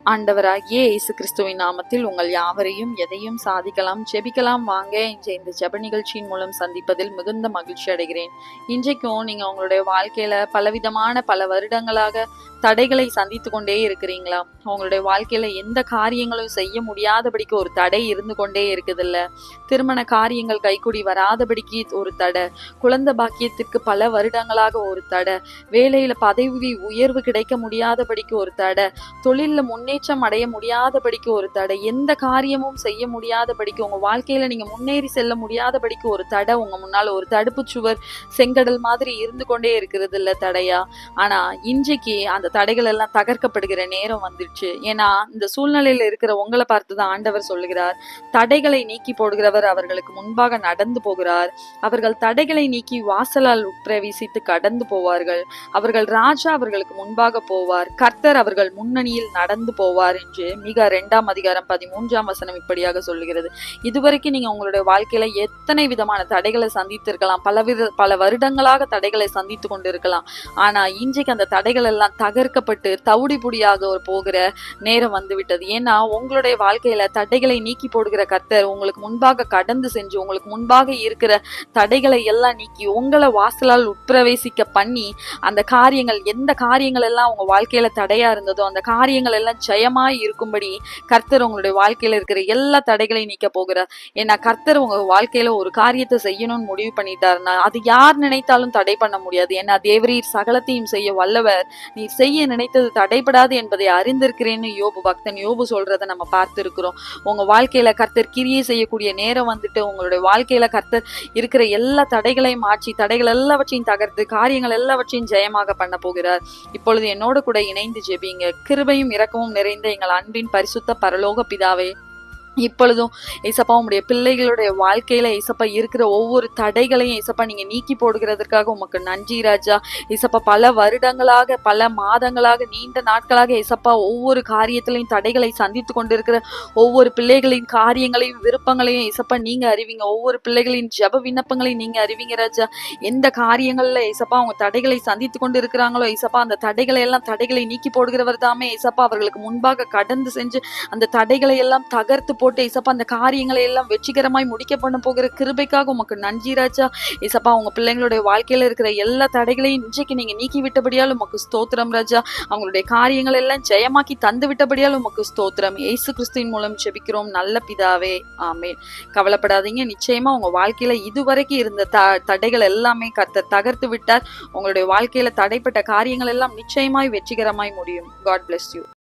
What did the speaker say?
ஆண்டவராகிய இயேசு கிறிஸ்துவின் நாமத்தில் உங்கள் யாவரையும் எதையும் சாதிக்கலாம் ஜெபிக்கலாம் வாங்க. இந்த ஜெப நிகழ்ச்சியின் மூலம் சந்திப்பதில் மிகுந்த மகிழ்ச்சி அடைகிறேன். இன்றைக்கும் நீங்க உங்களுடைய வாழ்க்கையில பலவிதமான பல வருடங்களாக தடைகளை சந்தித்து கொண்டே இருக்கிறீங்களா? உங்களுடைய வாழ்க்கையில எந்த காரியங்களும் செய்ய முடியாதபடிக்கு ஒரு தடை இருந்து கொண்டே இருக்குது இல்ல? திருமண காரியங்கள் கைக்கூடி வராதபடிக்கு ஒரு தடை, குழந்தை பாக்கியத்திற்கு பல வருடங்களாக ஒரு தடை, வேலையில பதவி உயர்வு கிடைக்க முடியாதபடிக்கு ஒரு தடை, தொழில்ல முன்னேற்றம் அடைய முடியாதபடிக்கு ஒரு தடை, எந்த காரியமும் செய்ய முடியாதபடிக்கு, உங்க வாழ்க்கையில நீங்க முன்னேறி செல்ல முடியாதபடிக்கு ஒரு தடை, உங்க முன்னால ஒரு தடுப்பு சுவர் செங்கடல் மாதிரி இருந்து கொண்டே இருக்கிறது இல்ல தடையா? ஆனா இன்றைக்கு அந்த தடைகள் எல்லாம் தகர்க்கப்படுகிற நேரம் வந்துருச்சு. ஏன்னா இந்த சூழ்நிலையில இருக்கிற உங்களை பார்த்துதான் ஆண்டவர் சொல்லுகிறார், தடைகளை நீக்கி போடுகிறவர் அவர்களுக்கு முன்பாக நடந்து போகிறார். அவர்கள் தடைகளை நீக்கி வாசலால் உட்பிரவேசித்து கடந்து போவார்கள். அவர்கள் ராஜா அவர்களுக்கு முன்பாக போவார், கர்த்தர் அவர்கள் முன்னணியில் நடந்து போவார் என்று மிக 2ஆம் அதிகாரம் 13ஆம் வசனம் இப்படியாக சொல்லுகிறது. இதுவரைக்கும் நீங்க உங்களுடைய வாழ்க்கையில எத்தனை விதமான தடைகளை சந்தித்திருக்கலாம், பல வருடங்களாக தடைகளை சந்தித்து கொண்டிருக்கலாம். ஆனா இன்றைக்கு அந்த தடைகள் எல்லாம் தகர்க்கப்பட்டு தவுடி புடியாக போகிற நேரம் வந்து விட்டது. ஏன்னா உங்களுடைய வாழ்க்கையில தடைகளை நீக்கி போடுகிற கர்த்தர் உங்களுக்கு முன்பாக கடந்து சென்று உங்களுக்கு முன்பாக இருக்கிற தடைகளை எல்லாம் நீக்கி உங்களை வாசலால் உட்பிரவேசிக்க பண்ணி, அந்த காரியங்கள் எந்த காரியங்கள் எல்லாம் உங்க வாழ்க்கையில தடையா இருந்ததோ அந்த காரியங்கள் எல்லாம் ஜெயமாய் இருக்கும்படி கர்த்தர் உங்களுடைய வாழ்க்கையில இருக்கிற எல்லா தடைகளையும் நீக்க போகிறார். ஏன்னா கர்த்தர் உங்க வாழ்க்கையில ஒரு காரியத்தை செய்யணும்னு முடிவு பண்ணிட்டாருன்னா அது யார் நினைத்தாலும் தடை பண்ண முடியாது. ஏன்னா தேவரீர் சகலத்தையும் செய்ய வல்லவர், நீ செய்ய நினைத்தது தடைபடாது என்பதை அறிந்திருக்கிறேன்னு பக்தன் யோபு சொல்றதை நம்ம பார்த்திருக்கிறோம். உங்க வாழ்க்கையில கர்த்தர் கிரியை செய்யக்கூடிய நேரம் வந்துட்டு உங்களுடைய வாழ்க்கையில கர்த்தர் இருக்கிற எல்லா தடைகளையும் மாற்றி தடைகள் எல்லாவற்றையும் தகர்த்து காரியங்கள் எல்லாவற்றையும் ஜெயமாக பண்ண போகிறார். இப்பொழுது என்னோட கூட இணைந்து ஜெபிங்க. கிருபையும் இரக்கமும் நிறைந்த எங்கள் அன்பின் பரிசுத்த பரலோக பிதாவே, இப்பொழுதும் ஏசப்பா உங்களுடைய பிள்ளைகளுடைய வாழ்க்கையில ஏசப்பா இருக்கிற ஒவ்வொரு தடைகளையும் ஏசப்பா நீங்க நீக்கி போடுகிறதுக்காக உமக்கு நன்றி ராஜா. ஏசப்பா பல வருடங்களாக பல மாதங்களாக நீண்ட நாட்களாக ஏசப்பா ஒவ்வொரு காரியத்திலையும் தடைகளை சந்தித்து கொண்டிருக்கிற ஒவ்வொரு பிள்ளைகளின் காரியங்களையும் விருப்பங்களையும் ஏசப்பா நீங்க அறிவிங்க. ஒவ்வொரு பிள்ளைகளின் ஜெப விண்ணப்பங்களையும் நீங்க அறிவிங்க ராஜா. எந்த காரியங்கள்ல ஏசப்பா அவங்க தடைகளை சந்தித்து கொண்டு இருக்கிறாங்களோ ஏசப்பா அந்த தடைகளை நீக்கி போடுகிறவர் தாமே ஏசப்பா அவர்களுக்கு முன்பாக கடந்து சென்று அந்த தடைகளை எல்லாம் தகர்த்து போட்டு ஏசப்பா அந்த காரியங்களை எல்லாம் வெற்றிகரமாய் முடிக்க பண்ண போகிற கிருபைக்காக உமக்கு நன்றி ராஜா. ஏசப்பா உங்க பிள்ளைங்களுடைய வாழ்க்கையில இருக்கிற எல்லா தடைகளையும் இன்றைக்கு நீங்க நீக்கி விட்டபடியால் உமக்கு ஸ்தோத்திரம் ராஜா. அவங்களுடைய காரியங்கள் எல்லாம் ஜெயமாக்கி தந்து விட்டபடியால் உமக்கு ஸ்தோத்திரம். இயேசு கிறிஸ்துவின் மூலம் ஜெபிக்கிறோம் நல்ல பிதாவே, ஆமென். கவலைப்படாதீங்க, நிச்சயமா உங்க வாழ்க்கையில இதுவரைக்கும் இருந்த தடைகள் எல்லாமே கர்த்தர் தகர்த்து விட்டார். உங்களுடைய வாழ்க்கையில தடைப்பட்ட காரியங்கள் எல்லாம் நிச்சயமாய் வெற்றிகரமாய் முடியும். God bless you.